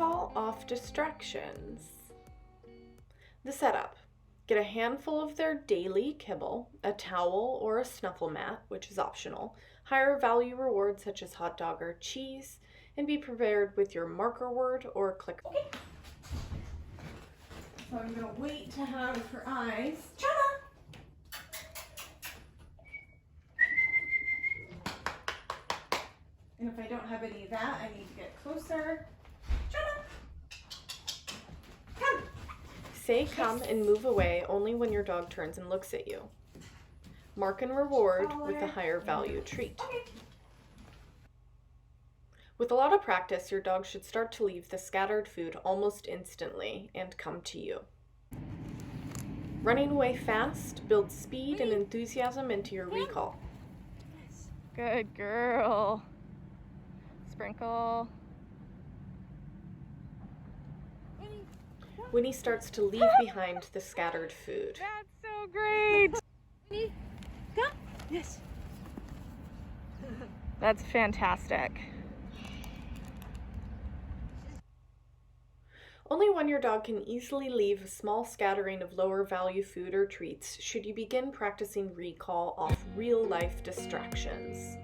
Recall off distractions. The setup. Get a handful of their daily kibble, a towel or a snuffle mat, which is optional, higher value rewards such as hot dog or cheese, and be prepared with your marker word or clicker. Okay. So I'm going to wait to have her eyes. Jenna! And if I don't have any of that, I need to get closer. Jenna! Come! Say come and move away only when your dog turns and looks at you. Mark and reward with a higher value treat. Okay. With a lot of practice, your dog should start to leave the scattered food almost instantly and come to you. Running away fast builds speed and enthusiasm into your recall. Good girl. Sprinkle. Winnie starts to leave behind the scattered food. That's so great. Winnie, come. Yes. That's fantastic. Only when your dog can easily leave a small scattering of lower value food or treats should you begin practicing recall off real life distractions.